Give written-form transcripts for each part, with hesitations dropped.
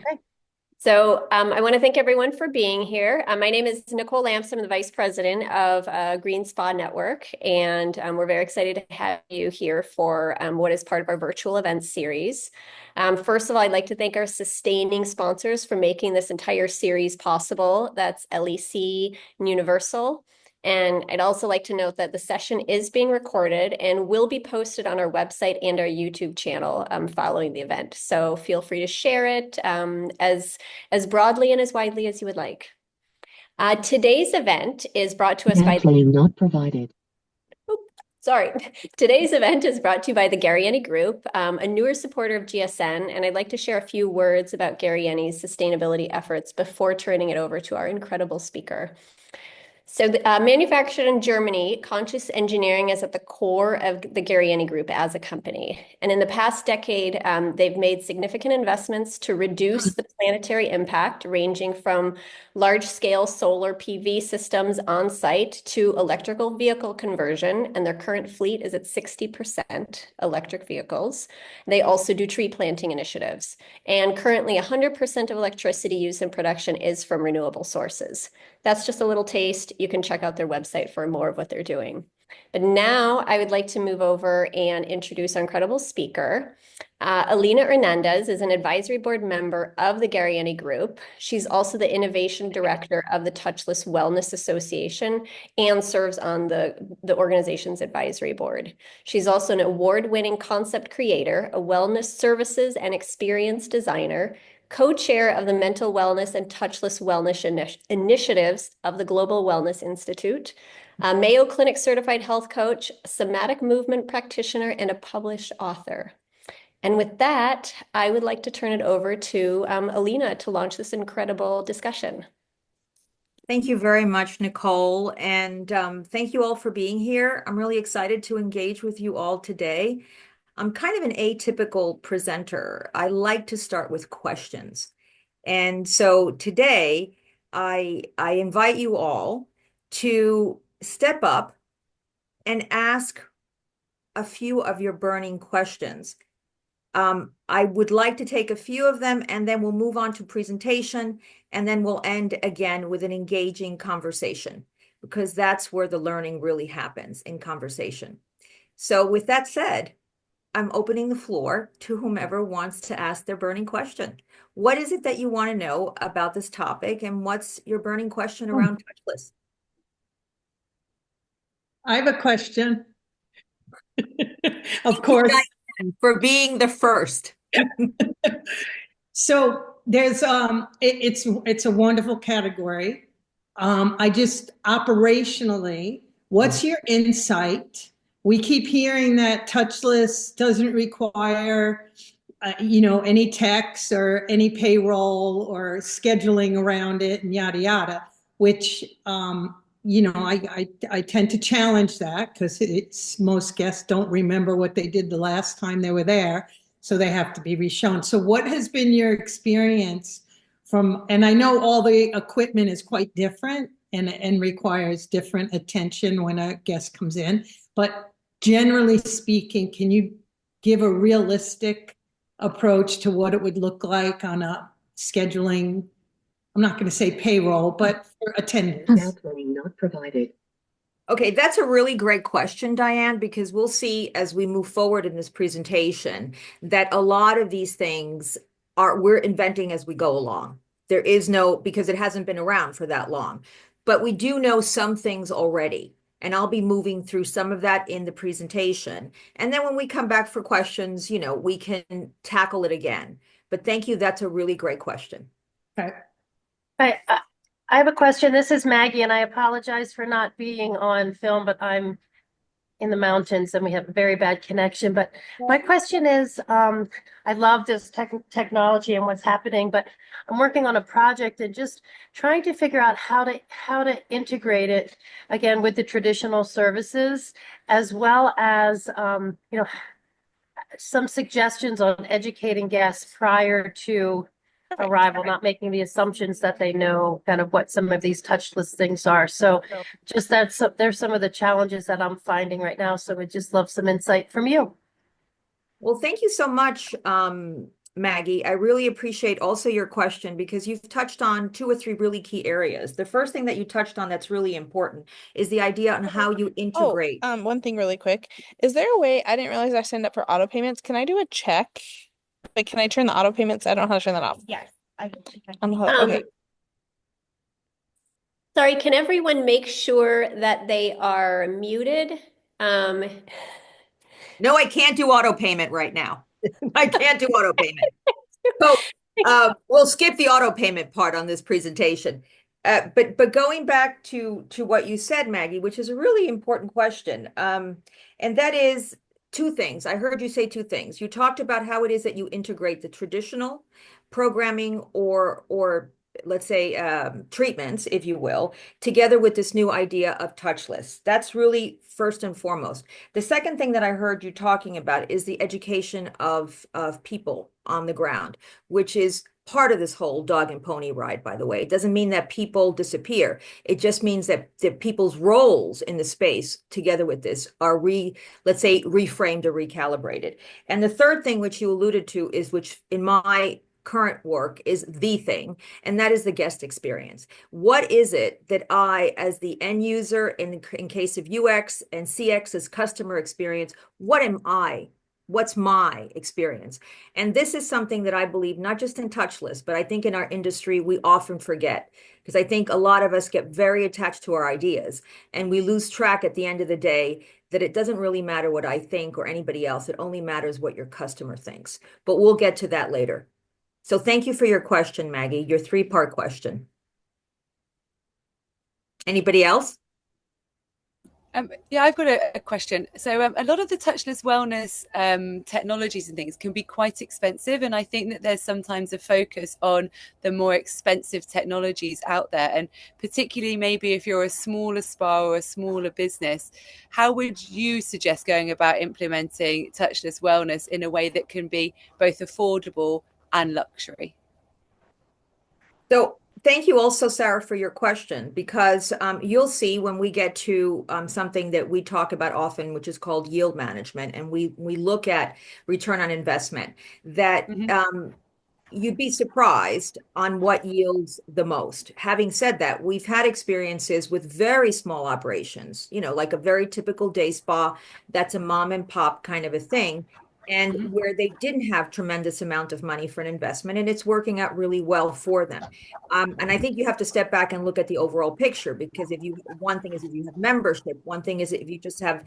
Okay. So I want to thank everyone for being here. My name is Nicole Lamps. I'm the Vice President of Green Spa Network, and we're very excited to have you here for what is part of our virtual events series. First of all, I'd like to thank our sustaining sponsors for making this entire series possible. That's LEC and Universal. And I'd also like to note that the session is being recorded and will be posted on our website and our YouTube channel following the event. So feel free to share it as broadly and as widely as you would like. Today's event is brought to us by Airplane not provided. Sorry. Today's event is brought to you by the Gariani Group, a newer supporter of GSN, and I'd like to share a few words about Gariani's sustainability efforts before turning it over to our incredible speaker. So, manufactured in Germany, conscious engineering is at the core of the Gariani Group as a company. And in the past decade, they've made significant investments to reduce the planetary impact, ranging from large-scale solar PV systems on site to electrical vehicle conversion. And their current fleet is at 60% electric vehicles. They also do tree planting initiatives. And currently, 100% of electricity used in production is from renewable sources. That's just a little taste. You can check out their website for more of what they're doing. But now I would like to move over and introduce our incredible speaker. Alina Hernandez is an advisory board member of the Gariani Group. She's also the innovation director of the Touchless Wellness Association and serves on the organization's advisory board. She's also an award-winning concept creator, a wellness services and experience designer, co-chair of the Mental Wellness and Touchless Wellness Initiatives of the Global Wellness Institute, a Mayo Clinic certified health coach, somatic movement practitioner, and a published author. And with that, I would like to turn it over to Alina to launch this incredible discussion. Thank you very much, Nicole. And thank you all for being here. I'm really excited to engage with you all today. I'm kind of an atypical presenter. I like to start with questions. And so today, I invite you all to step up and ask a few of your burning questions. I would like to take a few of them and then we'll move on to presentation and then we'll end again with an engaging conversation because that's where the learning really happens in conversation. So with that said, I'm opening the floor to whomever wants to ask their burning question. What is it that you want to know about this topic and what's your burning question around touchless? I have a question. Of course. For being the first. So there's it's a wonderful category. I just operationally, what's your insight? We keep hearing that touchless doesn't require any tax or any payroll or scheduling around it and yada yada, which I tend to challenge that because it's most guests don't remember what they did the last time they were there, so they have to be reshown. So what has been your experience from, and I know all the equipment is quite different and requires different attention when a guest comes in, but generally speaking, can you give a realistic approach to what it would look like on a scheduling, I'm not going to say payroll, but for attendance? Airplane not provided. Okay, that's a really great question, Diane, because we'll see as we move forward in this presentation that a lot of these things we're inventing as we go along. There is no, because it hasn't been around for that long, but we do know some things already. And I'll be moving through some of that in the presentation. And then when we come back for questions, we can tackle it again. But thank you. That's a really great question. Okay. I have a question. This is Maggie, and I apologize for not being on film, but I'm in the mountains and we have a very bad connection. But my question is, I love this technology and what's happening, but I'm working on a project and just trying to figure out how to integrate it again with the traditional services, as well as some suggestions on educating guests prior to arrival, not making the assumptions that they know kind of what some of these touchless things are. So just there's some of the challenges that I'm finding right now. So we'd just love some insight from you. Well, thank you so much, Maggie. I really appreciate also your question because you've touched on 2 or 3 really key areas. The first thing that you touched on that's really important is the idea on how you Oh, integrate. one thing really quick. Is there a way, I didn't realize I signed up for auto payments. Can I do a check? Like, can I turn the auto payments? I don't know how to turn that off. Yes. Okay. Sorry, can everyone make sure that they are muted? No, I can't do auto payment right now. I can't do auto payment. So we'll skip the auto payment part on this presentation. But going back to what you said, Maggie, which is a really important question, and that is 2 things. I heard you say 2 things. You talked about how it is that you integrate the traditional programming or let's say treatments, if you will, together with this new idea of touchless. That's really first and foremost. The second thing that I heard you talking about is the education of people on the ground, which is part of this whole dog and pony ride, by the way. It doesn't mean that people disappear. It just means that people's roles in the space together with this are let's say, reframed or recalibrated. And the third thing, which you alluded to, is which in my current work is the thing, and that is the guest experience. What is it that I, as the end user, in case of UX and CX as customer experience, what am I? What's my experience? And this is something that I believe, not just in Touchless, but I think in our industry, we often forget, because I think a lot of us get very attached to our ideas and we lose track at the end of the day that it doesn't really matter what I think or anybody else. It only matters what your customer thinks. But we'll get to that later. So thank you for your question, Maggie, your 3-part question. Anybody else? Yeah, I've got a question. So a lot of the touchless wellness technologies and things can be quite expensive. And I think that there's sometimes a focus on the more expensive technologies out there. And particularly maybe if you're a smaller spa or a smaller business, how would you suggest going about implementing touchless wellness in a way that can be both affordable and luxury? So thank you also, Sarah, for your question, because you'll see when we get to something that we talk about often, which is called yield management, and we look at return on investment, that you'd be surprised on what yields the most. Having said that, we've had experiences with very small operations, like a very typical day spa, that's a mom and pop kind of a thing. And where they didn't have tremendous amount of money for an investment, and it's working out really well for them. And I think you have to step back and look at the overall picture, because one thing is if you have membership, one thing is if you just have,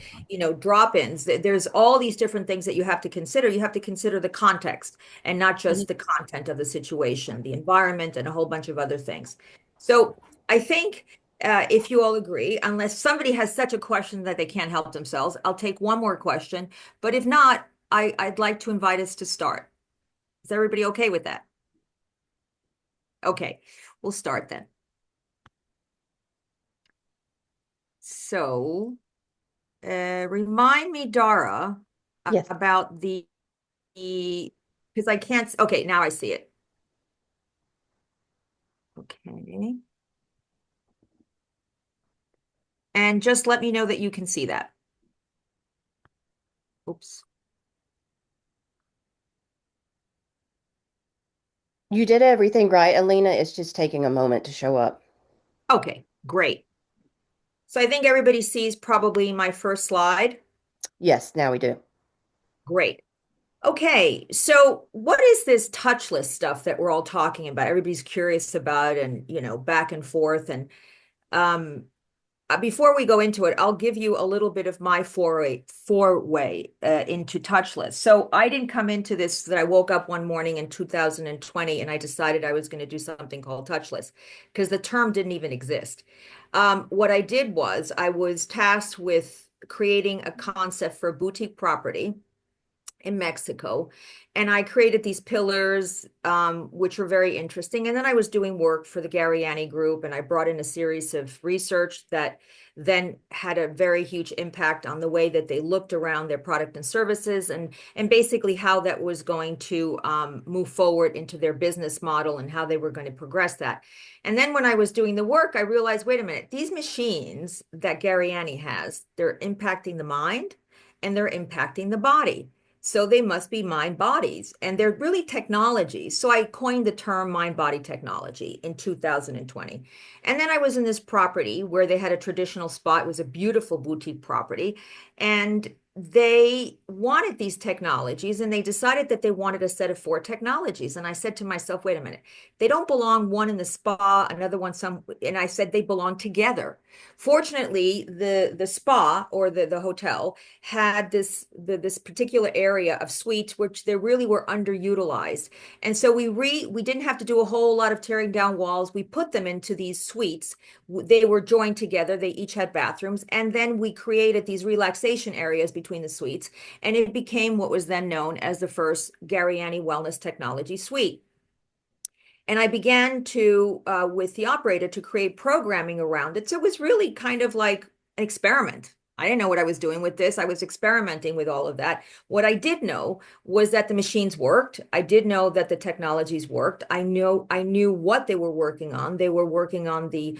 drop-ins. There's all these different things that you have to consider. You have to consider the context and not just the content of the situation, the environment, and a whole bunch of other things. So I think if you all agree, unless somebody has such a question that they can't help themselves, I'll take one more question. But if not, I'd like to invite us to start. Is everybody okay with that? Okay, we'll start then. So, remind me, Dara, Yes. about because I can't, okay, now I see it. Okay. And just let me know that you can see that. Oops. You did everything right. Alina is just taking a moment to show up. Okay, great. So I think everybody sees probably my first slide. Yes, now we do. Great. Okay, so what is this touchless stuff that we're all talking about? Everybody's curious about, and back and forth. And before we go into it, I'll give you a little bit of my foray into touchless. So I didn't come into this that I woke up one morning in 2020 and I decided I was going to do something called touchless, because the term didn't even exist. What I did was I was tasked with creating a concept for a boutique property in Mexico. And I created these pillars, which were very interesting. And then I was doing work for the Gariani Group, and I brought in a series of research that then had a very huge impact on the way that they looked around their product and services, and basically how that was going to move forward into their business model and how they were going to progress that. And then when I was doing the work, I realized, wait a minute, these machines that Gariani has, they're impacting the mind and they're impacting the body. So they must be mind bodies, and they're really technologies. So I coined the term mind body technology in 2020. And then I was in this property where they had a traditional spa. It was a beautiful boutique property. And they wanted these technologies, and they decided that they wanted a set of 4 technologies. And I said to myself, wait a minute, they don't belong one in the spa, another one some, and I said they belong together. Fortunately, the spa or the hotel had this particular area of suites which they really were underutilized. And so we didn't have to do a whole lot of tearing down walls. We put them into these suites. They were joined together. They each had bathrooms. And then we created these relaxation areas between the suites. And it became what was then known as the first Gariani Wellness Technology Suite. And I began to, with the operator, to create programming around it. So it was really kind of like an experiment. I didn't know what I was doing with this. I was experimenting with all of that. What I did know was that the machines worked. I did know that the technologies worked. I knew what they were working on. They were working on the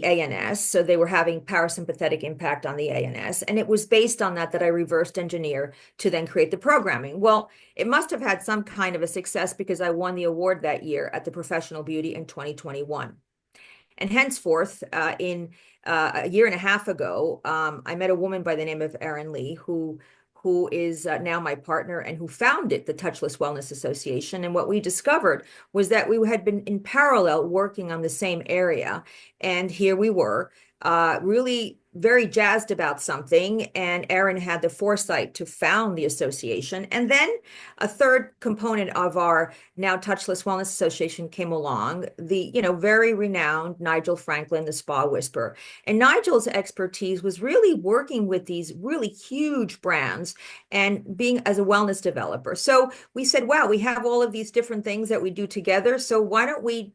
ANS, so they were having parasympathetic impact on the ANS, and it was based on that I reversed engineer to then create the programming. Well, it must have had some kind of a success because I won the award that year at the Professional Beauty in 2021. And henceforth, in a year and a half ago, I met a woman by the name of Erin Lee, who is now my partner and who founded the Touchless Wellness Association. And what we discovered was that we had been in parallel working on the same area. And here we were, really very jazzed about something. And Erin had the foresight to found the association. And then a third component of our now Touchless Wellness Association came along, the, very renowned Nigel Franklin, the Spa Whisperer. And Nigel's expertise was really working with these really huge brands and being as a wellness developer. So we said, wow, we have all of these different things that we do together. So why don't we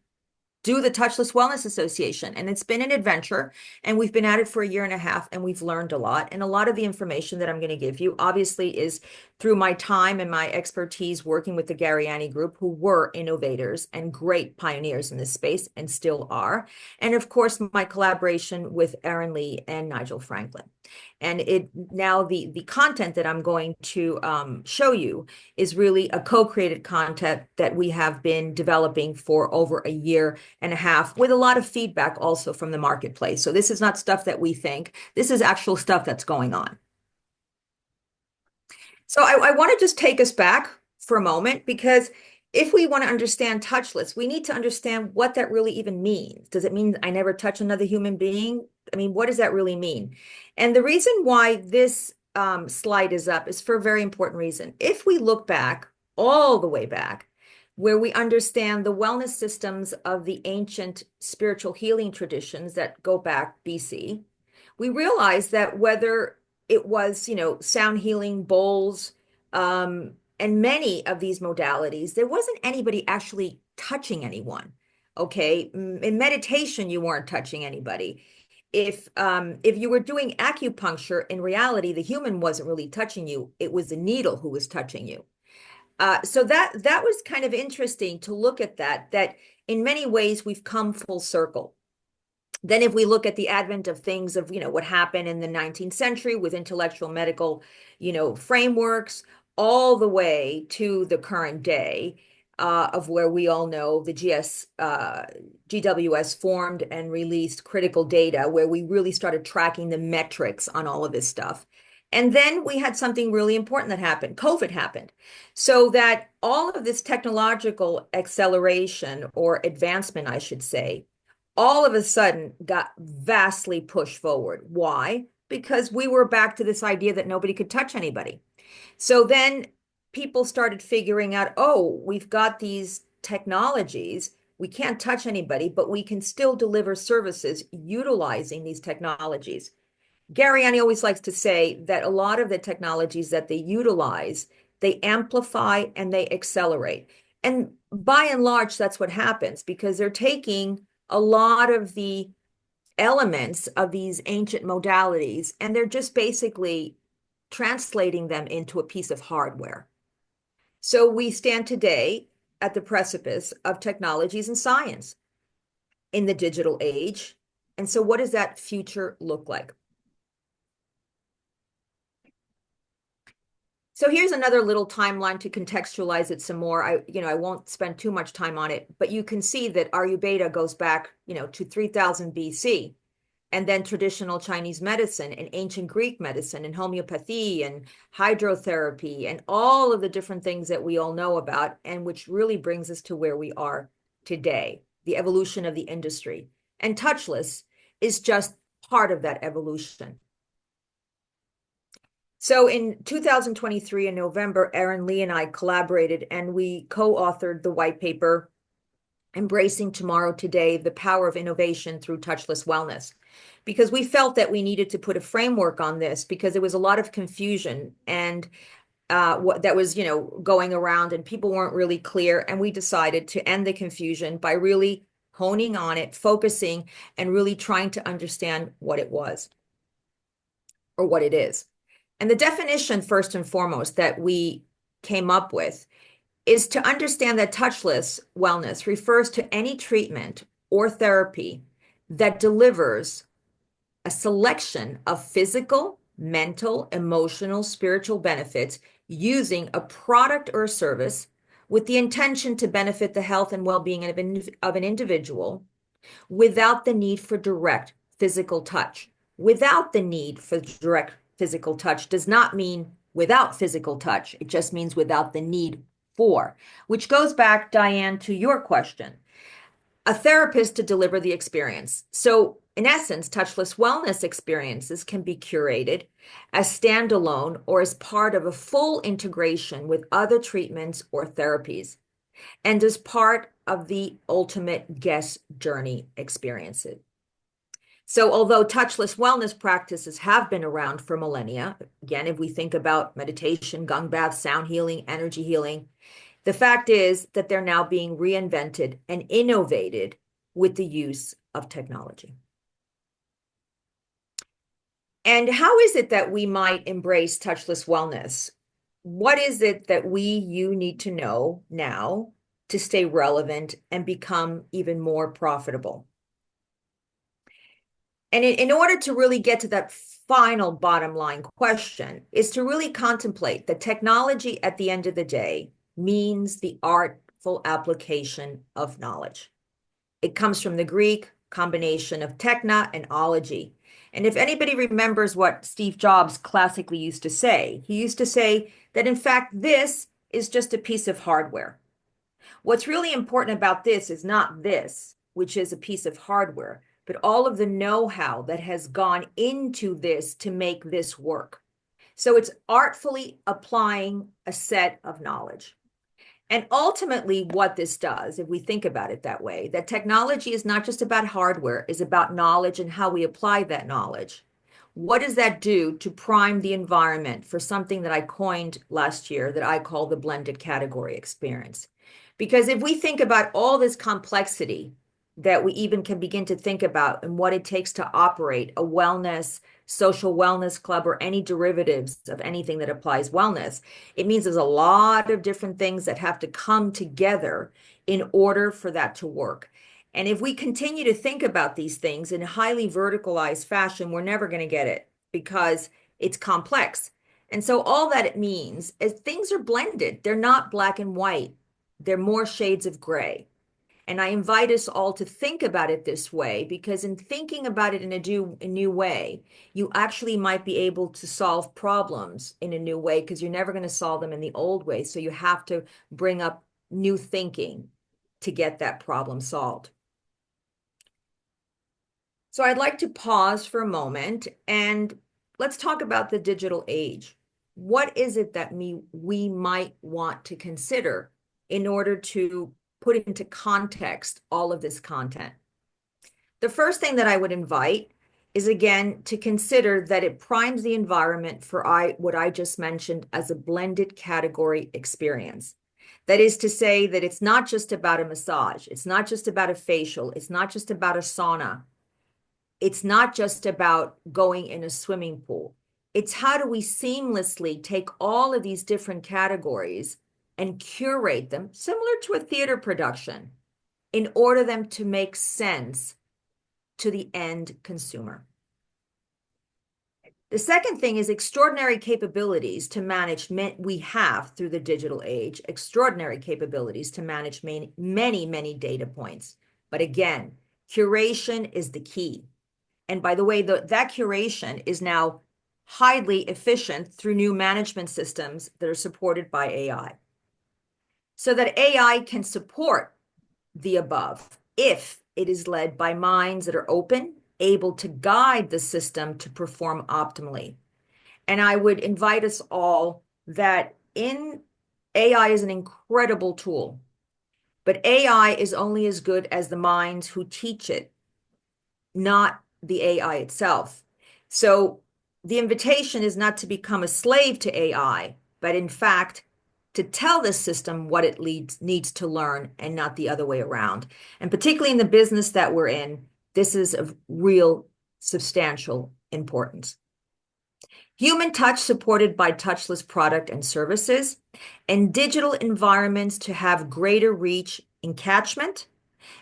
do the Touchless Wellness Association? And it's been an adventure, and we've been at it for a year and a half, and we've learned a lot. And a lot of the information that I'm going to give you obviously is through my time and my expertise working with the Gariani Group, who were innovators and great pioneers in this space and still are. And of course, my collaboration with Erin Lee and Nigel Franklin. And the content that I'm going to show you is really a co-created content that we have been developing for over a year and a half, with a lot of feedback also from the marketplace. So this is not stuff that we think. This is actual stuff that's going on. So I want to just take us back for a moment, because if we want to understand touchless, we need to understand what that really even means. Does it mean I never touch another human being? I mean, what does that really mean? And the reason why this slide is up is for a very important reason. If we look back, all the way back, where we understand the wellness systems of the ancient spiritual healing traditions that go back BC, we realize that whether it was, sound healing, bowls, and many of these modalities, there wasn't anybody actually touching anyone. Okay, in meditation, you weren't touching anybody. If you were doing acupuncture, in reality, the human wasn't really touching you. It was the needle who was touching you. So that was kind of interesting to look at that in many ways we've come full circle. Then if we look at the advent of things of, what happened in the 19th century with intellectual medical, frameworks, all the way to the current day, of where we all know the GWS formed and released critical data, where we really started tracking the metrics on all of this stuff. And then we had something really important that happened. COVID happened. So that all of this technological acceleration, or advancement, I should say, all of a sudden got vastly pushed forward. Why? Because we were back to this idea that nobody could touch anybody. So then people started figuring out, oh, we've got these technologies. We can't touch anybody, but we can still deliver services utilizing these technologies. Gariani always likes to say that a lot of the technologies that they utilize, they amplify and they accelerate. And by and large, that's what happens, because they're taking a lot of the elements of these ancient modalities, and they're just basically translating them into a piece of hardware. So we stand today at the precipice of technologies and science in the digital age. And so what does that future look like? So here's another little timeline to contextualize it some more. I won't spend too much time on it, but you can see that Ayurveda goes back, to 3000 BC, and then traditional Chinese medicine and ancient Greek medicine and homeopathy and hydrotherapy and all of the different things that we all know about, and which really brings us to where we are today, the evolution of the industry. And Touchless is just part of that evolution. So in 2023, in November, Erin Lee and I collaborated and we co-authored the white paper, Embracing Tomorrow Today, the Power of Innovation Through Touchless Wellness, because we felt that we needed to put a framework on this because there was a lot of confusion and what that was, going around and people weren't really clear. And we decided to end the confusion by really honing on it, focusing, and really trying to understand what it was or what it is. And the definition, first and foremost, that we came up with is to understand that touchless wellness refers to any treatment or therapy that delivers a selection of physical, mental, emotional, spiritual benefits using a product or a service with the intention to benefit the health and well-being of an individual without the need for direct physical touch. Without the need for direct physical touch does not mean without physical touch. It just means without the need for, which goes back, Diane, to your question. A therapist to deliver the experience. So in essence, touchless wellness experiences can be curated as standalone or as part of a full integration with other treatments or therapies, and as part of the ultimate guest journey experiences. So although touchless wellness practices have been around for millennia, again, if we think about meditation, gong bath, sound healing, energy healing, the fact is that they're now being reinvented and innovated with the use of technology. And how is it that we might embrace touchless wellness? What is it that you need to know now to stay relevant and become even more profitable? And in order to really get to that final bottom line question is to really contemplate that technology at the end of the day means the artful application of knowledge. It comes from the Greek combination of techna and ology. And if anybody remembers what Steve Jobs classically used to say, he used to say that in fact, this is just a piece of hardware. What's really important about this is not this, which is a piece of hardware, but all of the know-how that has gone into this to make this work. So it's artfully applying a set of knowledge. And ultimately what this does, if we think about it that way, that technology is not just about hardware, is about knowledge and how we apply that knowledge. What does that do to prime the environment for something that I coined last year that I call the blended category experience? Because if we think about all this complexity that we even can begin to think about and what it takes to operate a wellness, social wellness club, or any derivatives of anything that applies wellness, it means there's a lot of different things that have to come together in order for that to work. And if we continue to think about these things in a highly verticalized fashion, we're never going to get it because it's complex. And so all that it means is things are blended. They're not black and white. They're more shades of gray. And I invite us all to think about it this way, because in thinking about it in a new way, you actually might be able to solve problems in a new way, because you're never going to solve them in the old way. So you have to bring up new thinking to get that problem solved. So I'd like to pause for a moment and let's talk about the digital age. What is it that we might want to consider in order to put into context all of this content? The first thing that I would invite is, again, to consider that it primes the environment for what I just mentioned as a blended category experience. That is to say that it's not just about a massage. It's not just about a facial. It's not just about a sauna. It's not just about going in a swimming pool. It's how do we seamlessly take all of these different categories and curate them, similar to a theater production, in order them to make sense to the end consumer. The second thing is extraordinary capabilities to manage. We have, through the digital age, extraordinary capabilities to manage many, many data points. But again, curation is the key. And by the way, that curation is now highly efficient through new management systems that are supported by AI. So that AI can support the above if it is led by minds that are open, able to guide the system to perform optimally. And I would invite us all that AI is an incredible tool, but AI is only as good as the minds who teach it, not the AI itself. So the invitation is not to become a slave to AI, but in fact, to tell this system what it needs to learn and not the other way around. And particularly in the business that we're in, this is of real substantial importance. Human touch supported by touchless product and services, and digital environments to have greater reach in catchment,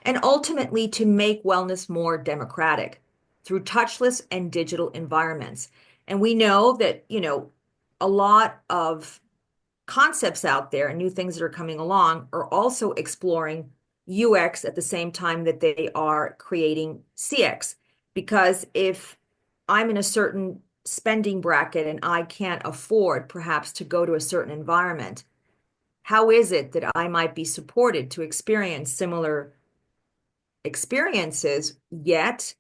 and ultimately to make wellness more democratic through touchless and digital environments. And we know that, a lot of concepts out there and new things that are coming along are also exploring UX at the same time that they are creating CX. Because if I'm in a certain spending bracket and I can't afford perhaps to go to a certain environment, how is it that I might be supported to experience similar experiences, yet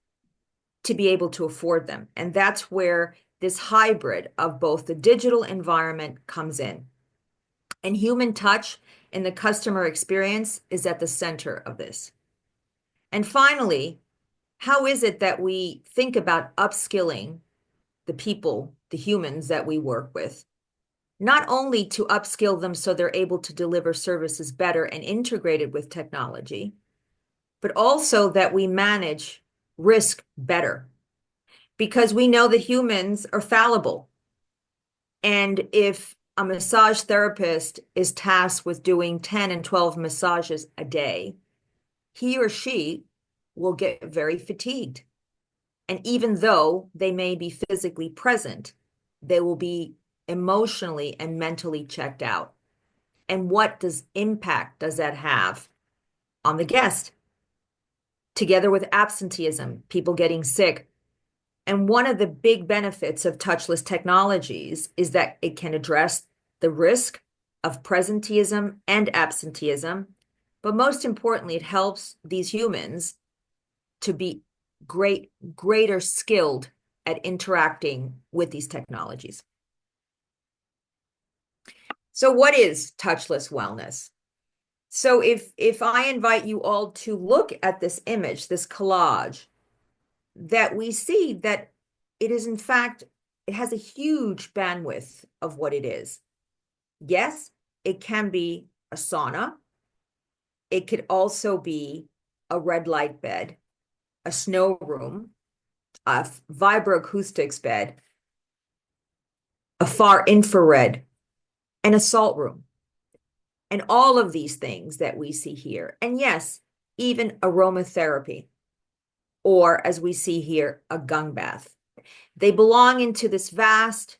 to be able to afford them? And that's where this hybrid of both the digital environment comes in. And human touch in the customer experience is at the center of this. And finally, how is it that we think about upskilling the people, the humans that we work with, not only to upskill them so they're able to deliver services better and integrated with technology, but also that we manage risk better, because we know that humans are fallible. And if a massage therapist is tasked with doing 10 and 12 massages a day, he or she will get very fatigued. And even though they may be physically present, they will be emotionally and mentally checked out. And what impact does that have on the guest? Together with absenteeism, people getting sick. And one of the big benefits of touchless technologies is that it can address the risk of presenteeism and absenteeism. But most importantly, it helps these humans to be greater skilled at interacting with these technologies. So what is touchless wellness? So if I invite you all to look at this image, this collage, that we see that it is in fact, it has a huge bandwidth of what it is. Yes, it can be a sauna. It could also be a red light bed, a snow room, a vibroacoustics bed, a far infrared, and a salt room. And all of these things that we see here. And yes, even aromatherapy, or as we see here, a gung bath. They belong into this vast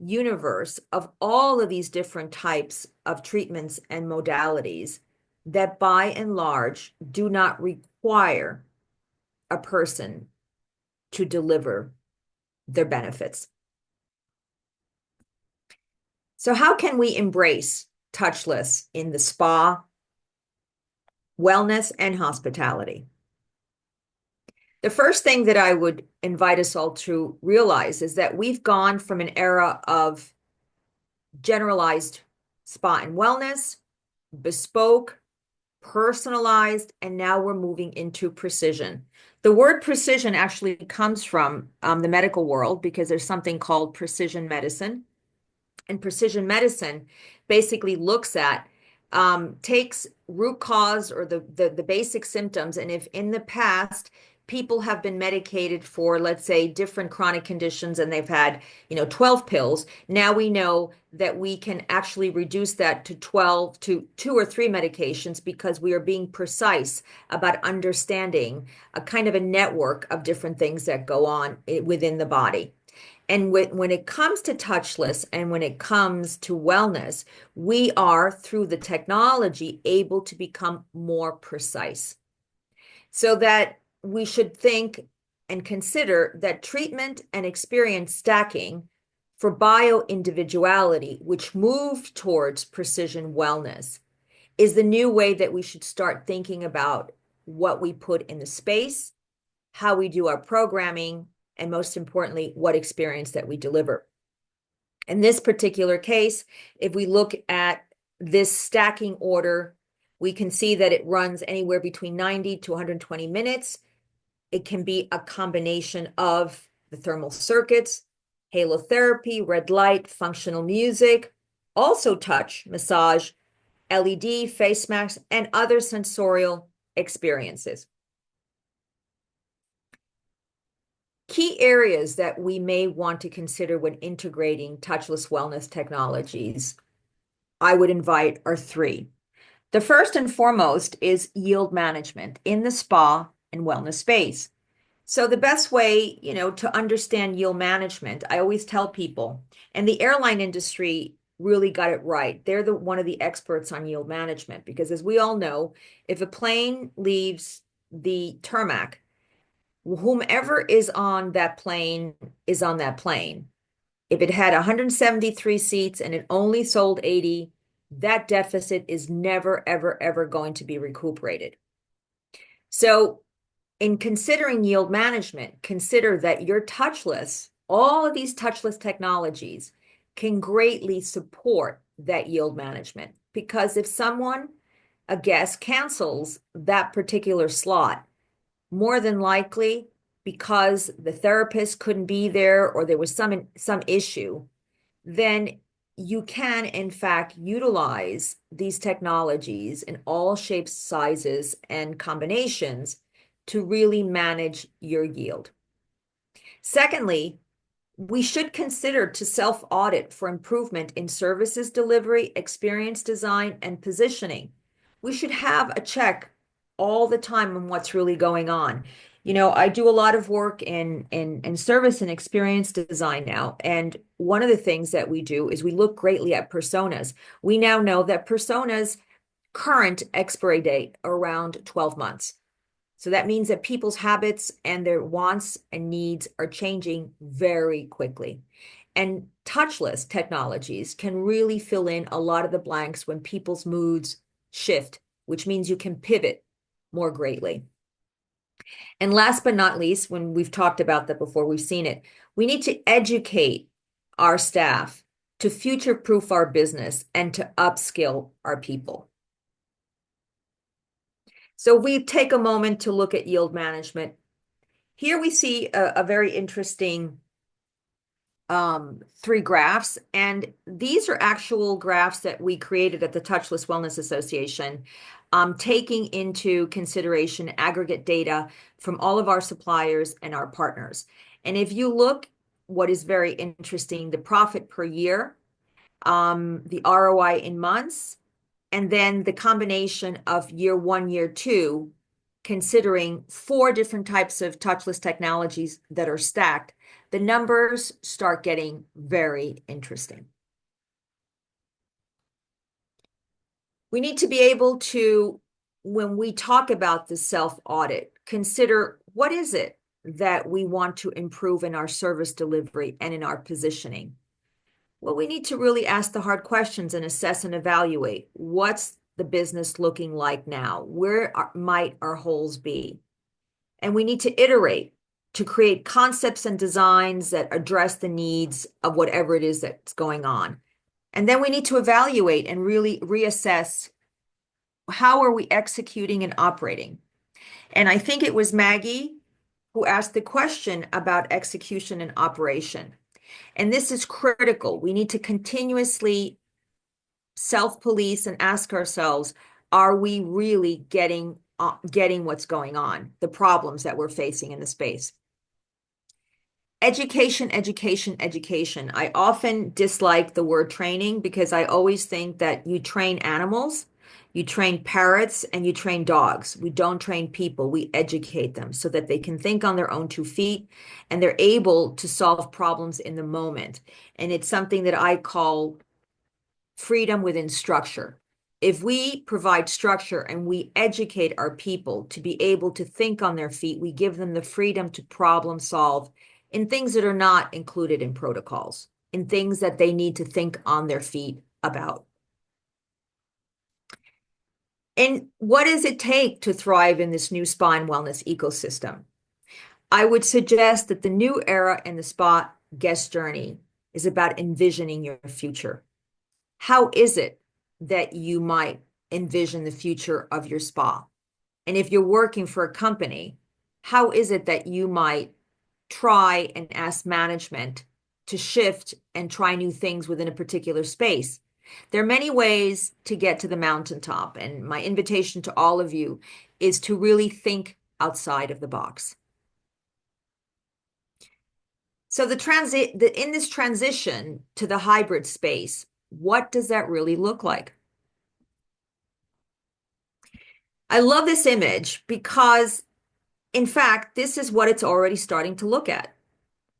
universe of all of these different types of treatments and modalities that by and large do not require a person to deliver their benefits. So how can we embrace touchless in the spa, wellness, and hospitality? The first thing that I would invite us all to realize is that we've gone from an era of generalized spa and wellness, bespoke, personalized, and now we're moving into precision. The word precision actually comes from the medical world because there's something called precision medicine. And precision medicine basically looks at, takes root cause or the basic symptoms. And if in the past, people have been medicated for, let's say, different chronic conditions and they've had, 12 pills. Now we know that we can actually reduce that to 12 to 2 or 3 medications because we are being precise about understanding a kind of a network of different things that go on within the body. And when it comes to touchless and when it comes to wellness, we are, through the technology, able to become more precise. So that we should think and consider that treatment and experience stacking for bio-individuality, which moved towards precision wellness, is the new way that we should start thinking about what we put in the space, how we do our programming, and most importantly, what experience that we deliver. In this particular case, if we look at this stacking order, we can see that it runs anywhere between 90 to 120 minutes. It can be a combination of the thermal circuits, halotherapy, red light, functional music, also touch, massage, LED, face masks, and other sensorial experiences. Key areas that we may want to consider when integrating touchless wellness technologies, I would invite, are three. The first and foremost is yield management in the spa and wellness space. So the best way, to understand yield management, I always tell people, and the airline industry really got it right. They're one of the experts on yield management, because as we all know, if a plane leaves the tarmac, whomever is on that plane is on that plane. If it had 173 seats and it only sold 80, that deficit is never, ever, ever going to be recuperated. So in considering yield management, consider that your touchless, all of these touchless technologies can greatly support that yield management. Because if a guest cancels that particular slot, more than likely because the therapist couldn't be there or there was some issue, then you can, in fact, utilize these technologies in all shapes, sizes, and combinations to really manage your yield. Secondly, we should consider to self-audit for improvement in services delivery, experience design, and positioning. We should have a check all the time on what's really going on. I do a lot of work in service and experience design now. And one of the things that we do is we look greatly at personas. We now know that personas' current expiry date are around 12 months. So that means that people's habits and their wants and needs are changing very quickly. And touchless technologies can really fill in a lot of the blanks when people's moods shift, which means you can pivot more greatly. And last but not least, when we've talked about that before, we've seen it, we need to educate our staff to future-proof our business and to upskill our people. So we take a moment to look at yield management. Here we see a very interesting three graphs, and these are actual graphs that we created at the Touchless Wellness Association, taking into consideration aggregate data from all of our suppliers and our partners. And if you look, what is very interesting, the profit per year, the ROI in months, and then the combination of year one, year two, considering 4 different types of touchless technologies that are stacked, the numbers start getting very interesting. We need to be able to, when we talk about the self-audit, consider what is it that we want to improve in our service delivery and in our positioning. Well, we need to really ask the hard questions and assess and evaluate what's the business looking like now? Where might our holes be? And we need to iterate to create concepts and designs that address the needs of whatever it is that's going on. And then we need to evaluate and really reassess how are we executing and operating. And I think it was Maggie who asked the question about execution and operation. And this is critical. We need to continuously self-police and ask ourselves, are we really getting what's going on, the problems that we're facing in the space? Education, education, education. I often dislike the word training because I always think that you train animals, You train parrots and you train dogs. We don't train people. We educate them so that they can think on their own 2 feet and they're able to solve problems in the moment. And it's something that I call freedom within structure. If we provide structure and we educate our people to be able to think on their feet, we give them the freedom to problem solve in things that are not included in protocols, in things that they need to think on their feet about. And what does it take to thrive in this new spa and wellness ecosystem? I would suggest that the new era in the spa guest journey is about envisioning your future. How is it that you might envision the future of your spa? And if you're working for a company, how is it that you might try and ask management to shift and try new things within a particular space? There are many ways to get to the mountaintop, and my invitation to all of you is to really think outside of the box. So in this transition to the hybrid space, what does that really look like? I love this image because, in fact, this is what it's already starting to look at.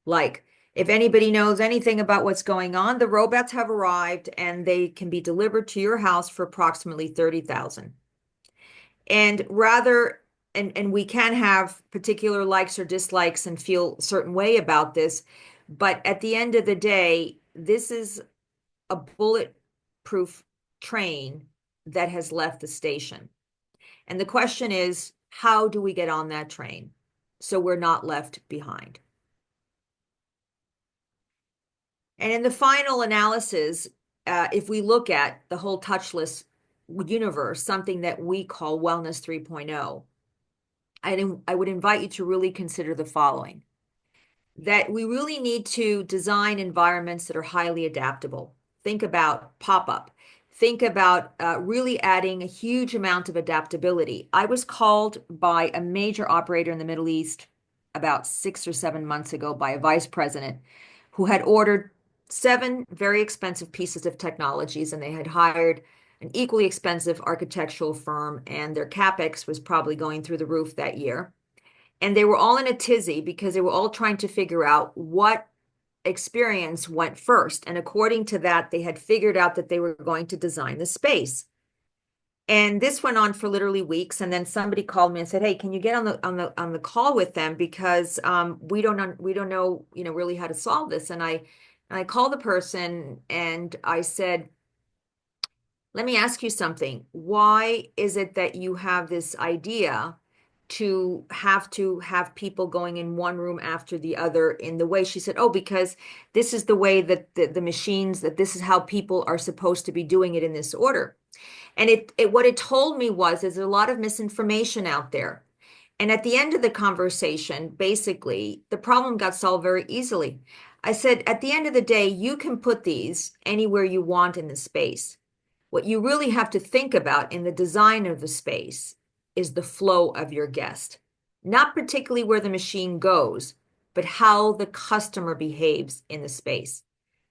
Like, if anybody knows anything about what's going on, the robots have arrived and they can be delivered to your house for approximately $30,000. And we can have particular likes or dislikes and feel a certain way about this, but at the end of the day, this is a bulletproof train that has left the station. And the question is, how do we get on that train so we're not left behind? And in the final analysis, if we look at the whole touchless universe, something that we call Wellness 3.0, I would invite you to really consider the following: that we really need to design environments that are highly adaptable. Think about pop-up. Think about really adding a huge amount of adaptability. I was called by a major operator in the Middle East about 6 or 7 months ago by a vice president who had ordered 7 very expensive pieces of technologies, and they had hired an equally expensive architectural firm, and their capex was probably going through the roof that year. And they were all in a tizzy because they were all trying to figure out what experience went first. And according to that, they had figured out that they were going to design the space. And this went on for literally weeks. And then somebody called me and said, "Hey, can you get on the call with them because we don't know really how to solve this." And I called the person and I said, "Let me ask you something. Why is it that you have this idea to have people going in one room after the other in the way?" She said, "Oh, because this is the way that the machines, that this is how people are supposed to be doing it in this order." And what it told me was there's a lot of misinformation out there. And at the end of the conversation, basically, the problem got solved very easily. I said, at the end of the day, you can put these anywhere you want in the space. What you really have to think about in the design of the space is the flow of your guest, not particularly where the machine goes, but how the customer behaves in the space.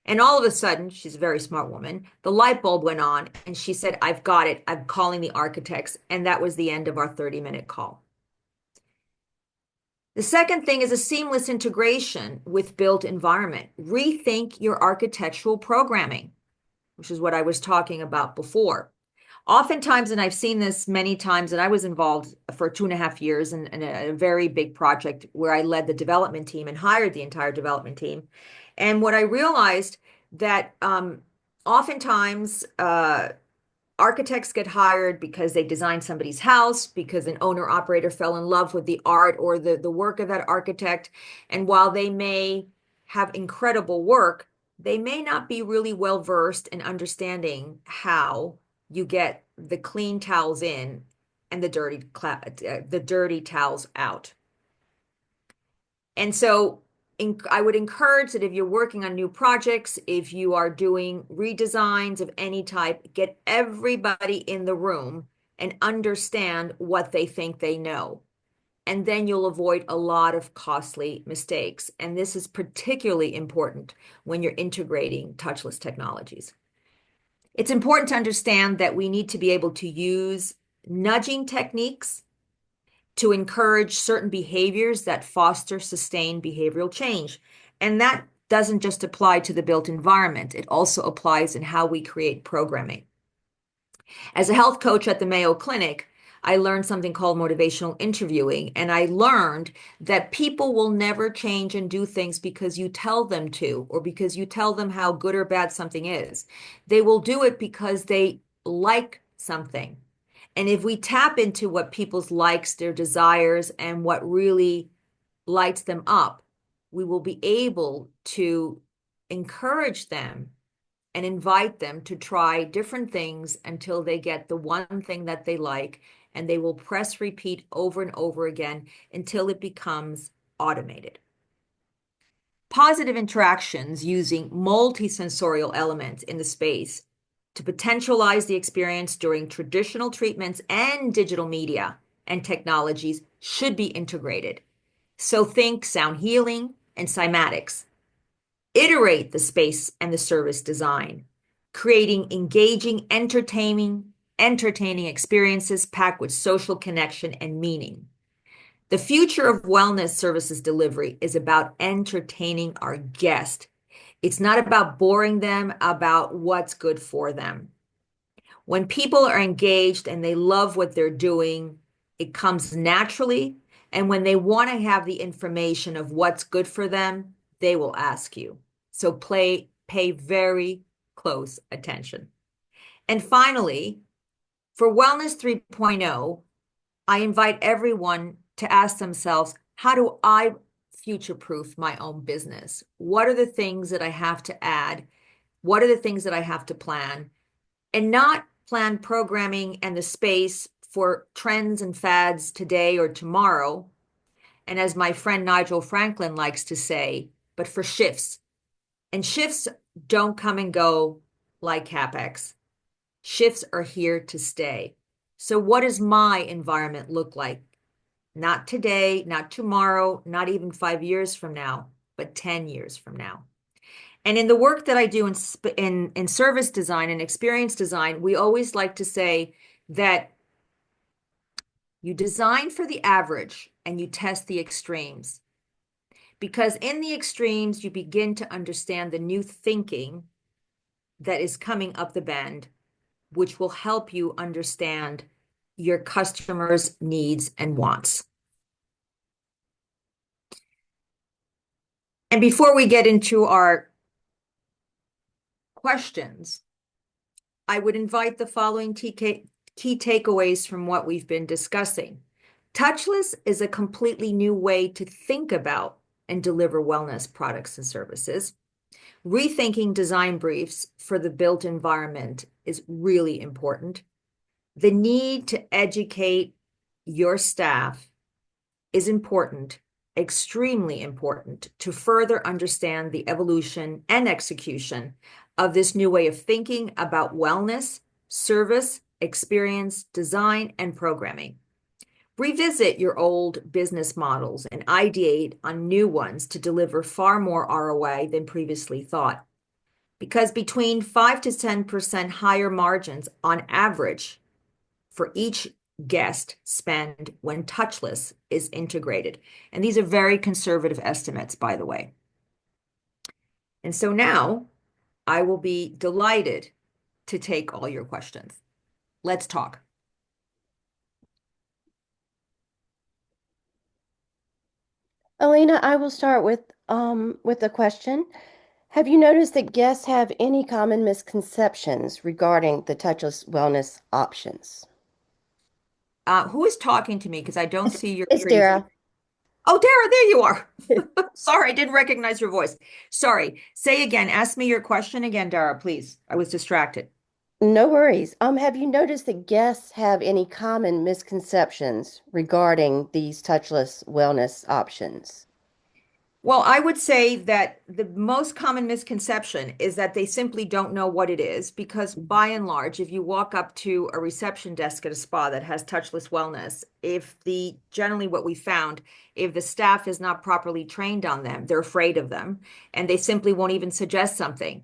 And all of a sudden, she's a very smart woman, the light bulb went on and she said, "I've got it. I'm calling the architects." And that was the end of our 30-minute call. The second thing is a seamless integration with built environment. Rethink your architectural programming, which is what I was talking about before. Oftentimes, and I've seen this many times, and I was involved for 2.5 years in a very big project where I led the development team and hired the entire development team. And what I realized that oftentimes architects get hired because they designed somebody's house, because an owner operator fell in love with the art or the work of that architect. And while they may have incredible work, they may not be really well versed in understanding how you get the clean towels in and the dirty towels out. And so I would encourage that if you're working on new projects, if you are doing redesigns of any type, get everybody in the room and understand what they think they know. And then you'll avoid a lot of costly mistakes. And this is particularly important when you're integrating touchless technologies. It's important to understand that we need to be able to use nudging techniques to encourage certain behaviors that foster sustained behavioral change. And that doesn't just apply to the built environment, it also applies in how we create programming. As a health coach at the Mayo Clinic, I learned something called motivational interviewing, and I learned that people will never change and do things because you tell them to, or because you tell them how good or bad something is. They will do it because they like something. And if we tap into what people's likes, their desires, and what really lights them up, we will be able to encourage them and invite them to try different things until they get the one thing that they like, and they will press repeat over and over again until it becomes automated. Positive interactions using multisensorial elements in the space to potentialize the experience during traditional treatments and digital media and technologies should be integrated. So think sound healing and cymatics. Iterate the space and the service design, creating engaging, entertaining experiences packed with social connection and meaning. The future of wellness services delivery is about entertaining our guest. It's not about boring them about what's good for them. When people are engaged and they love what they're doing, it comes naturally. And when they want to have the information of what's good for them, they will ask you. So pay very close attention. And finally, for Wellness 3.0, I invite everyone to ask themselves, how do I future-proof my own business? What are the things that I have to add? What are the things that I have to plan? And not plan programming and the space for trends and fads today or tomorrow. And as my friend Nigel Franklin likes to say, but for shifts. And shifts don't come and go like CapEx. Shifts are here to stay. So what does my environment look like? Not today, not tomorrow, not even 5 years from now, but 10 years from now. And in the work that I do in service design and experience design, we always like to say that you design for the average and you test the extremes. Because in the extremes, you begin to understand the new thinking that is coming up the bend, which will help you understand your customers' needs and wants. And before we get into our questions, I would invite the following key takeaways from what we've been discussing. Touchless is a completely new way to think about and deliver wellness products and services. Rethinking design briefs for the built environment is really important. The need to educate your staff is important, extremely important, to further understand the evolution and execution of this new way of thinking about wellness, service, experience, design, and programming. Revisit your old business models and ideate on new ones to deliver far more ROI than previously thought. Because between 5 to 10% higher margins on average for each guest spend when touchless is integrated. And these are very conservative estimates, by the way. And so now I will be delighted to take all your questions. Let's talk. Alina, I will start with a question. Have you noticed that guests have any common misconceptions regarding the touchless wellness options? Who is talking to me? Because I don't see your It's trees. Dara. Oh, Dara, there you are. Sorry, I didn't recognize your voice. Sorry. Say again. Ask me your question again, Dara, please. I was distracted. No worries. Have you noticed that guests have any common misconceptions regarding these touchless wellness options? Well, I would say that the most common misconception is that they simply don't know what it is, because by and large, if you walk up to a reception desk at a spa that has touchless wellness, generally what we found, if the staff is not properly trained on them, they're afraid of them and they simply won't even suggest something.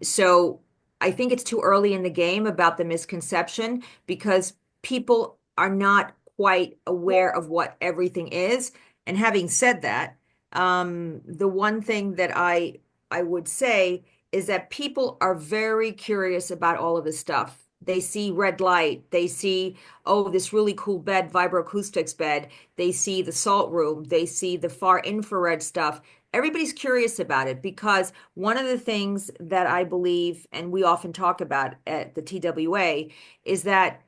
So I think it's too early in the game about the misconception because people are not quite aware of what everything is. And having said that, the one thing that I would say is that people are very curious about all of this stuff. They see red light, they see, oh, this really cool bed, vibroacoustics bed. They see the salt room, they see the far infrared stuff. Everybody's curious about it because one of the things that I believe, and we often talk about at the TWA, is that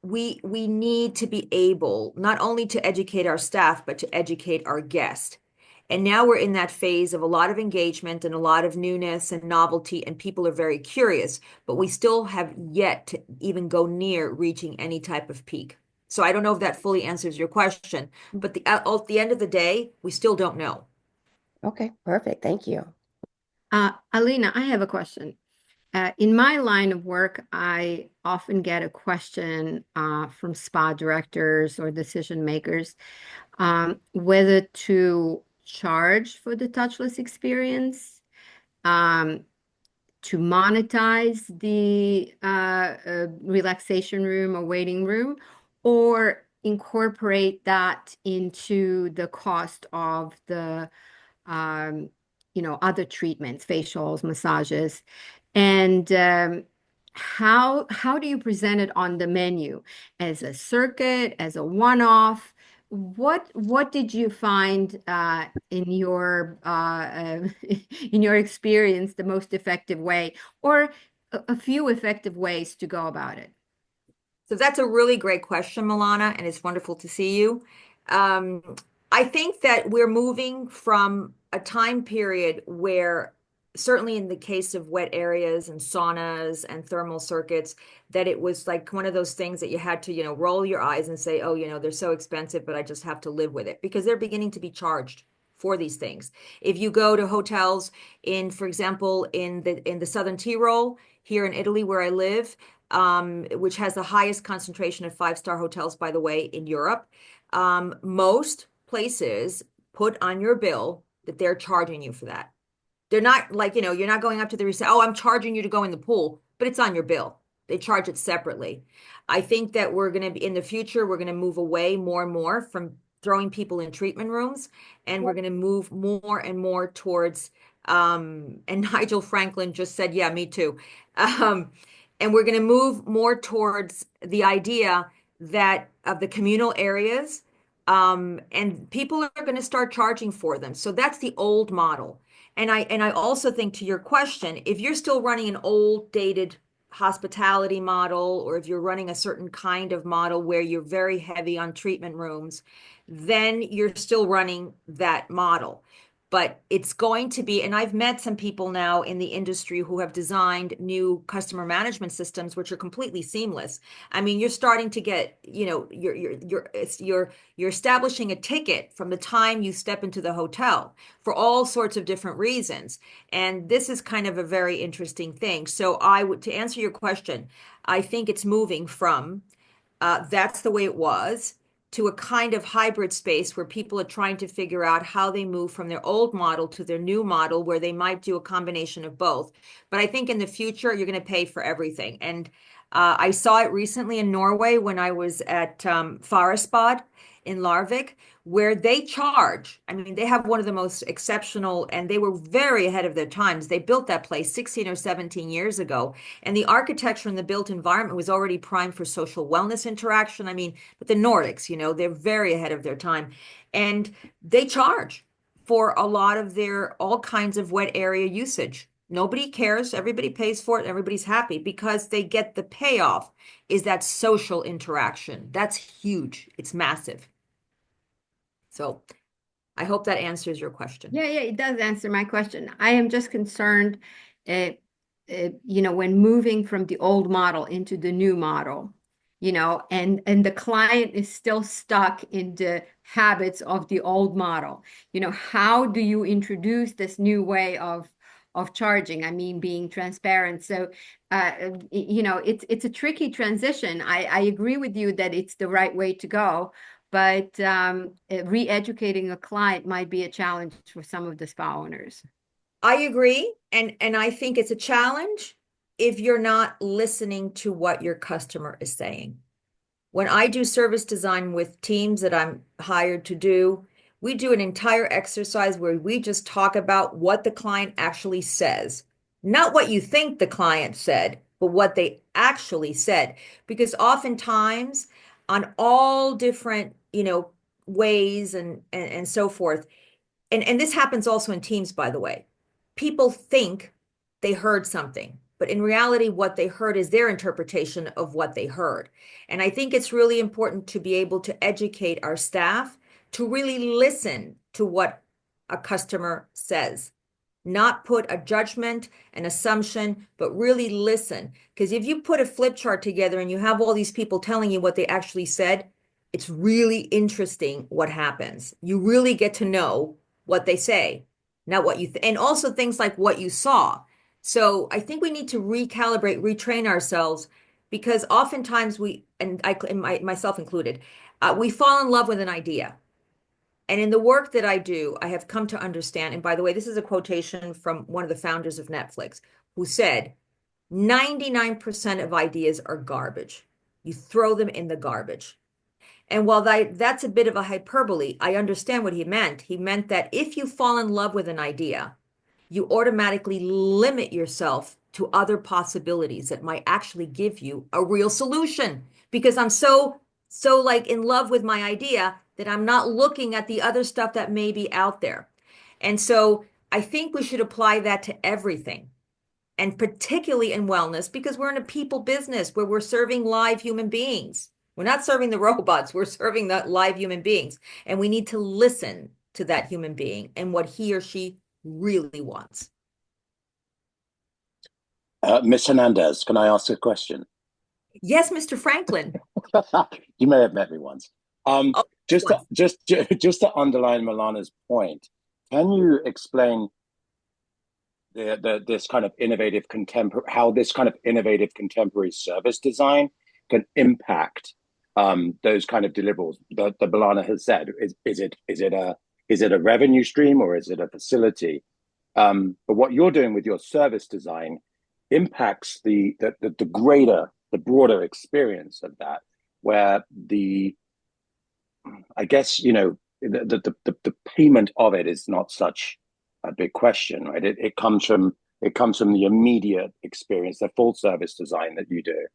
we need to be able not only to educate our staff, but to educate our guest. And now we're in that phase of a lot of engagement and a lot of newness and novelty, and people are very curious, but we still have yet to even go near reaching any type of peak. So I don't know if that fully answers your question, but at the end of the day, we still don't know. Okay, perfect. Thank you. Alina, I have a question. In my line of work, I often get a question from spa directors or decision makers whether to charge for the touchless experience, um, to monetize the relaxation room or waiting room, or incorporate that into the cost of the other treatments, facials, massages, and how do you present it on the menu as a circuit, as a one-off? What did you find in your in your experience the most effective way, or a few effective ways to go about it? So that's a really great question, Milana, and it's wonderful to see you. Um, I think that we're moving from a time period where, certainly in the case of wet areas and saunas and thermal circuits, that it was like one of those things that you had to, roll your eyes and say, oh, they're so expensive, but I just have to live with it because they're beginning to be charged for these things. If you go to hotels for example, in the Southern Tyrol, here in Italy, where I live, which has the highest concentration of five-star hotels, by the way, in Europe. Most places put on your bill that they're charging you for that. They're not like, you're not going up to the reception, oh, I'm charging you to go in the pool, but it's on your bill. They charge it separately. I think that we're going to be in the future, we're going to move away more and more from throwing people in treatment rooms, and we're going to move more and more towards, and Nigel Franklin just said, yeah, me too. And we're going to move more towards the idea that of the communal areas, and people are going to start charging for them. So that's the old model. And I also think, to your question, if you're still running an old dated hospitality model, or if you're running a certain kind of model where you're very heavy on treatment rooms, then you're still running that model. But it's going to be, and I've met some people now in the industry who have designed new customer management systems, which are completely seamless. I mean, you're starting to get, you're establishing a ticket from the time you step into the hotel for all sorts of different reasons. And this is kind of a very interesting thing. So to answer your question, I think it's moving from that's the way it was, to a kind of hybrid space where people are trying to figure out how they move from their old model to their new model, where they might do a combination of both. But I think in the future, you're going to pay for everything. And I saw it recently in Norway when I was at Farespad in Larvik, where they charge. I mean, they have one of the most exceptional, and they were very ahead of their times. They built that place 16 or 17 years ago, and the architecture and the built environment was already primed for social wellness interaction. I mean, but the Nordics, they're very ahead of their time, and they charge for a lot of their all kinds of wet area usage. Nobody cares. Everybody pays for it. Everybody's happy because they get the payoff is that social interaction. That's huge. It's massive. So I hope that answers your question. Yeah, it does answer my question. I am just concerned, when moving from the old model into the new model, and the client is still stuck in the habits of the old model. How do you introduce this new way of charging? I mean, being transparent. So, it's a tricky transition. I agree with you that it's the right way to go. But re-educating a client might be a challenge for some of the spa owners. I agree, and I think it's a challenge, if you're not listening to what your customer is saying. When I do service design with teams that I'm hired to do, we do an entire exercise where we just talk about what the client actually says, not what you think the client said, but what they actually said. Because oftentimes, on all different, ways and so forth, and this happens also in teams, by the way. People think they heard something, but in reality, what they heard is their interpretation of what they heard. And I think it's really important to be able to educate our staff to really listen to what a customer says, not put a judgment, an assumption, but really listen. Because if you put a flip chart together and you have all these people telling you what they actually said, it's really interesting what happens. You really get to know what they say, not what you and also things like what you saw. So I think we need to recalibrate, retrain ourselves, because oftentimes myself included, we fall in love with an idea. And in the work that I do, I have come to understand, and by the way, this is a quotation from one of the founders of Netflix, who said, 99% of ideas are garbage. You throw them in the garbage. And while that's a bit of a hyperbole, I understand what he meant. He meant that if you fall in love with an idea, you automatically limit yourself to other possibilities that might actually give you a real solution. Because I'm so like in love with my idea that I'm not looking at the other stuff that may be out there. And so I think we should apply that to everything, and particularly in wellness, because we're in a people business where we're serving live human beings. We're not serving the robots, we're serving the live human beings. And we need to listen to that human being and what he or she really wants. Ms. Hernandez, can I ask a question? Yes, Mr. Franklin. You may have met me once. Oh, just to underline Milana's point, can you explain this kind of innovative how this kind of innovative contemporary service design can impact those kind of deliverables that Milana has said? Is it a revenue stream or is it a facility? But what you're doing with your service design impacts the broader experience of that, where I guess the payment of it is not such a big question, right? It comes from the immediate experience, the full service design that you do.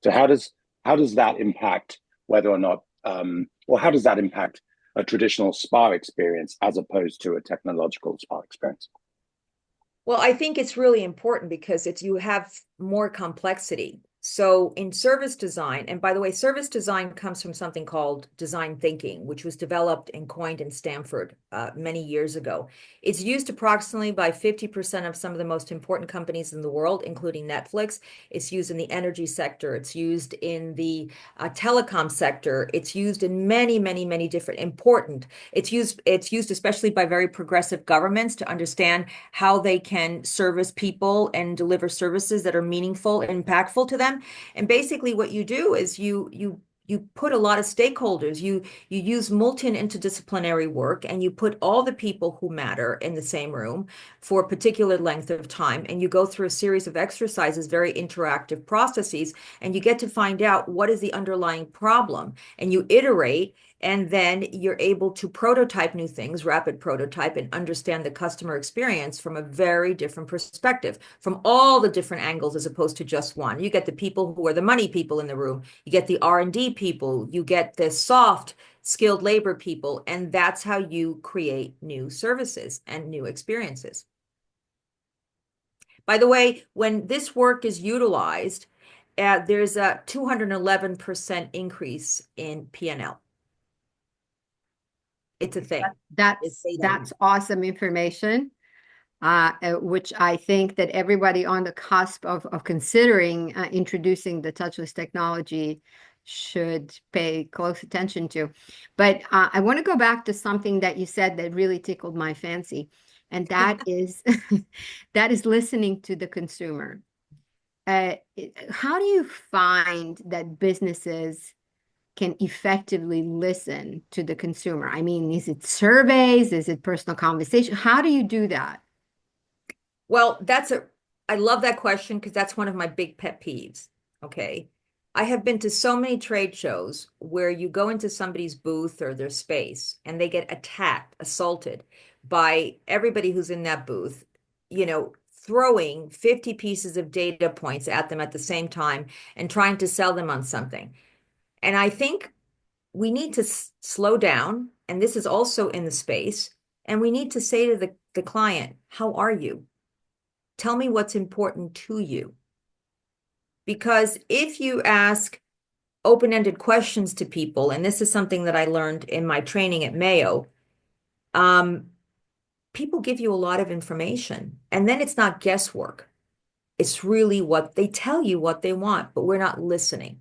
So how does that impact whether or not, or how does that impact a traditional spa experience as opposed to a technological spa experience? Well, I think it's really important because you have more complexity. So in service design, and by the way, service design comes from something called design thinking, which was developed and coined in Stanford many years ago. It's used approximately by 50% of some of the most important companies in the world, including Netflix. It's used in the energy sector. It's used in the telecom sector. It's used in many, many, many different important. It's used especially by very progressive governments to understand how they can service people and deliver services that are meaningful and impactful to them. And basically what you do is you put a lot of stakeholders, you use multi-interdisciplinary work, and you put all the people who matter in the same room for a particular length of time, and you go through a series of exercises, very interactive processes, and you get to find out what is the underlying problem, and you iterate, and then you're able to prototype new things, rapid prototype, and understand the customer experience from a very different perspective, from all the different angles as opposed to just one. You get the people who are the money people in the room, you get the R&D people, you get the soft skilled labor people, and that's how you create new services and new experiences. By the way, when this work is utilized, there's a 211% increase in P&L. It's a thing. That's awesome information, which I think that everybody on the cusp of considering introducing the touchless technology should pay close attention to. But I want to go back to something that you said that really tickled my fancy, and that is that is listening to the consumer. How do you find that businesses can effectively listen to the consumer? I mean, is it surveys? Is it personal conversation? How do you do that? Well, that's a I love that question because that's one of my big pet peeves. Okay. I have been to so many trade shows where you go into somebody's booth or their space and they get attacked, assaulted by everybody who's in that booth, throwing 50 pieces of data points at them at the same time and trying to sell them on something. And I think we need to slow down. And this is also in the space. And we need to say to the client, how are you? Tell me what's important to you. Because if you ask open-ended questions to people, and this is something that I learned in my training at Mayo, people give you a lot of information, and then it's not guesswork. It's really what they tell you what they want, but we're not listening.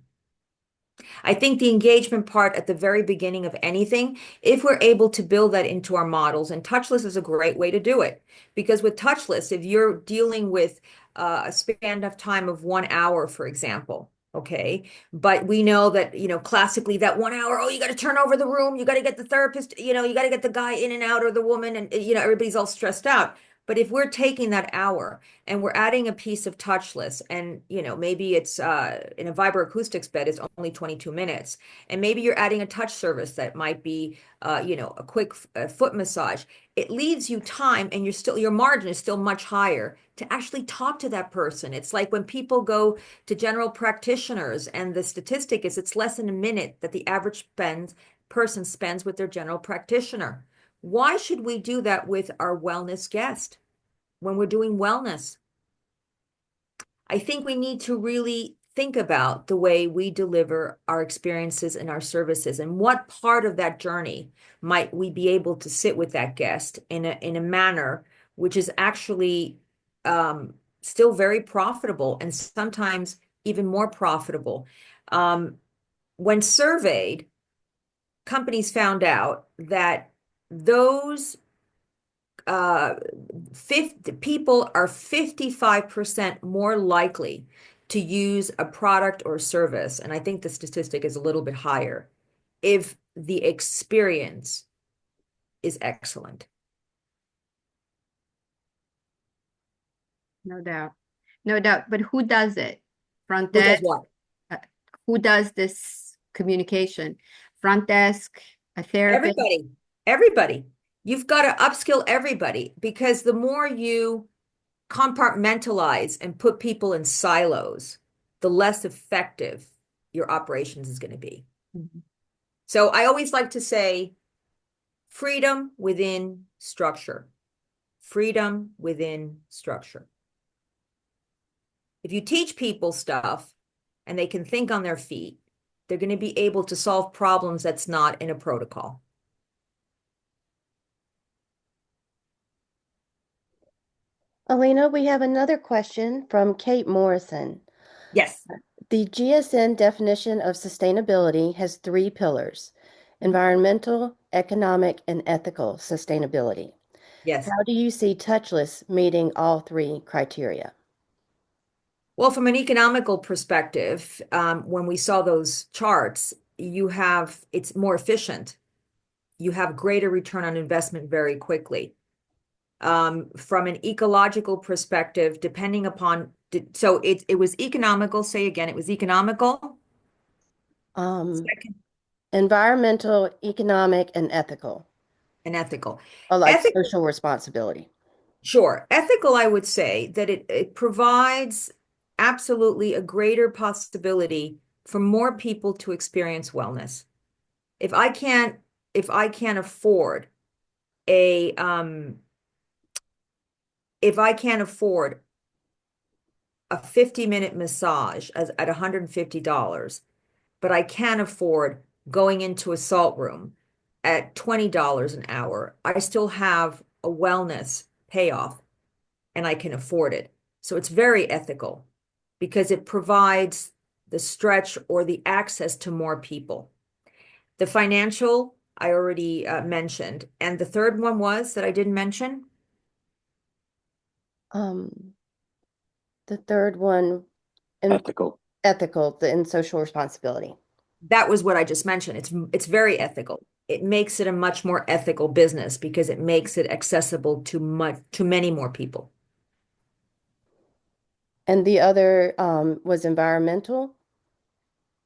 I think the engagement part at the very beginning of anything, if we're able to build that into our models, and Touchless is a great way to do it. Because with Touchless, if you're dealing with a span of time of 1 hour, for example, okay, but we know that, classically that 1 hour, oh, you got to turn over the room, you got to get the therapist, you got to get the guy in and out or the woman, and, everybody's all stressed out. But if we're taking that hour and we're adding a piece of Touchless and, maybe it's in a vibroacoustics bed, it's only 22 minutes. And maybe you're adding a touch service that might be, a quick foot massage. It leaves you time and your margin is still much higher to actually talk to that person. It's like when people go to general practitioners and the statistic is it's less than a minute that the average person spends with their general practitioner. Why should we do that with our wellness guest when we're doing wellness? I think we need to really think about the way we deliver our experiences and our services and what part of that journey might we be able to sit with that guest in a manner which is actually still very profitable and sometimes even more profitable. When surveyed, companies found out that those people are 55% more likely to use a product or service, and I think the statistic is a little bit higher, if the experience is excellent. No doubt. No doubt. But who does it? Front Who does desk? what? Who does this communication? Front desk, a therapist? Everybody. You've got to upskill everybody because the more you compartmentalize and put people in silos, the less effective your operations is going to be. Mhm. So I always like to say freedom within structure. Freedom within structure. If you teach people stuff and they can think on their feet, they're going to be able to solve problems that's not in a protocol. Alina, we have another question from Kate Morrison. Yes. The GSN definition of sustainability has 3 pillars: environmental, economic, and ethical sustainability. Yes. How do you see Touchless meeting all 3 criteria? Well, from an economical perspective, when we saw those charts, it's more efficient. You have greater return on investment very quickly. From an ecological perspective, depending upon, so it was economical, say again, it was economical. Second, Environmental, economic, and ethical, and ethical. or like Ethical, social responsibility. sure. Ethical, I would say that it provides absolutely a greater possibility for more people to experience wellness. If I can't afford a if I can't afford a 50-minute massage at $150, but I can afford going into a salt room at $20 an hour, I still have a wellness payoff and I can afford it. So it's very ethical because it provides the stretch or the access to more people. The financial, I already mentioned. And the third one was that I didn't mention? The third one, Ethical. ethical, and social responsibility. That was what I just mentioned. It's very ethical. It makes it a much more ethical business because it makes it accessible to many more people. And the other was environmental.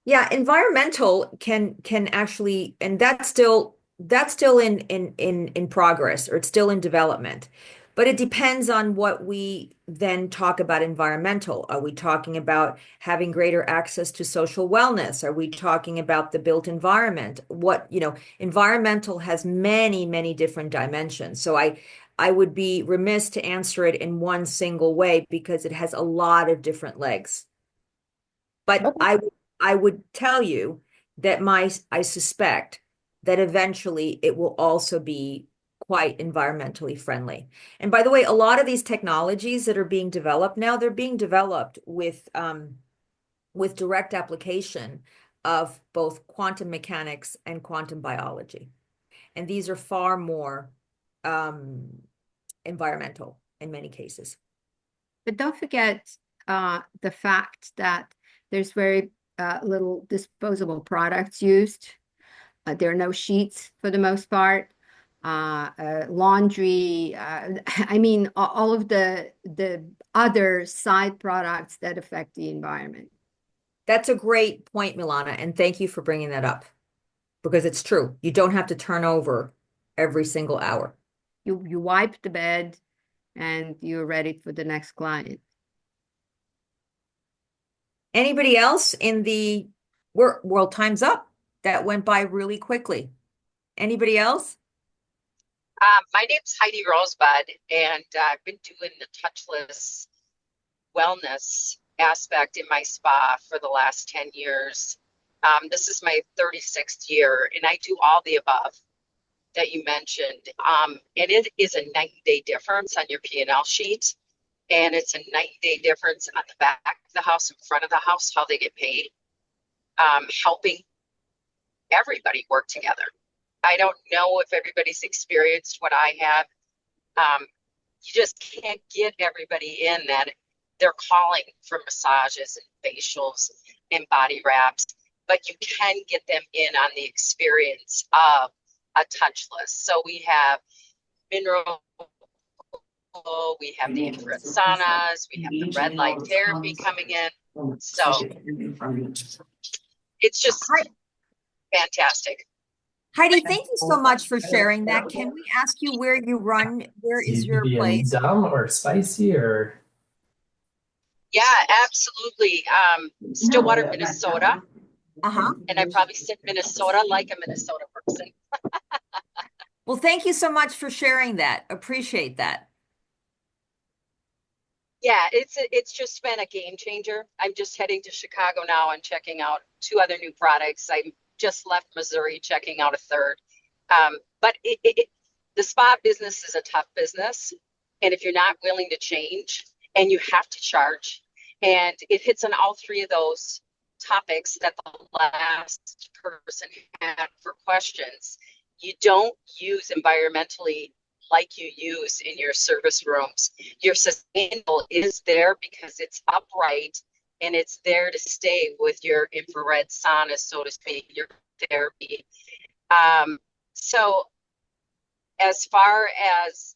Yeah, environmental can actually, and that's still in progress, or it's still in development. But it depends on what we then talk about environmental. Are we talking about having greater access to social wellness? Are we talking about the built environment? Environmental has many, many different dimensions. So I would be remiss to answer it in one single way because it has a lot of different legs. But Okay. I would tell you that I suspect that eventually it will also be quite environmentally friendly. And by the way, a lot of these technologies that are being developed now, they're being developed with direct application of both quantum mechanics and quantum biology. And these are far more environmental in many cases. But don't forget the fact that there's very little disposable products used. There are no sheets for the most part. Laundry, I mean, all of the other side products that affect the environment. That's a great point, Milana, and thank you for bringing that up because it's true. You don't have to turn over every single hour. You wipe the bed and you're ready for the next client. Anybody else in the world? Time's up. That went by really quickly. Anybody else? My name's Heidi Rosebud, and I've been doing the touchless wellness aspect in my spa for the last 10 years. This is my 36th year, and I do all the above that you mentioned. And it is a 90-day difference on your P&L sheet, and it's a 90-day difference on the back of the house, in front of the house, how they get paid, helping everybody work together. I don't know if everybody's experienced what I have. You just can't get everybody in that they're calling for massages and facials and body wraps, but you can get them in on the experience of a touchless. So we have mineral, we have the infrared saunas, we have the red light therapy coming in. So it's just fantastic. Heidi, thank you so much for sharing that. Can we ask you where you run? Where is your place? Dumb or spicy or? Yeah, absolutely. Stillwater, Minnesota. Uh-huh. And I probably said Minnesota like a Minnesota person. Well, thank you so much for sharing that. Appreciate that. Yeah, it's just been a game changer. I'm just heading to Chicago now and checking out 2 other new products. I just left Missouri, checking out a third. But the spa business is a tough business. And if you're not willing to change and you have to charge, and it hits on all 3 of those topics that the last person had for questions, you don't use environmentally like you use in your service rooms. Your sustainable is there because it's upright and it's there to stay with your infrared sauna, so to speak, your therapy. So as far as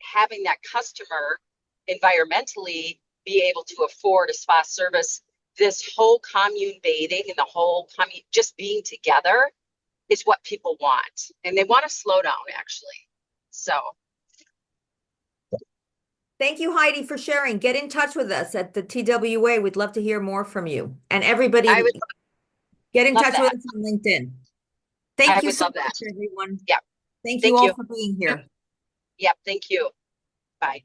having that customer environmentally be able to afford a spa service, this whole commune bathing and the whole commune just being together is what people want. And they want to slow down, actually. So Thank you, Heidi, for sharing. Get in touch with us at the TWA. We'd love to hear more from you. And everybody, I would get in love touch that. with us on LinkedIn. I Thank you would so love much, that. everyone. Yep. Thank Thank you all you. for being here. Yep. Thank you. Bye.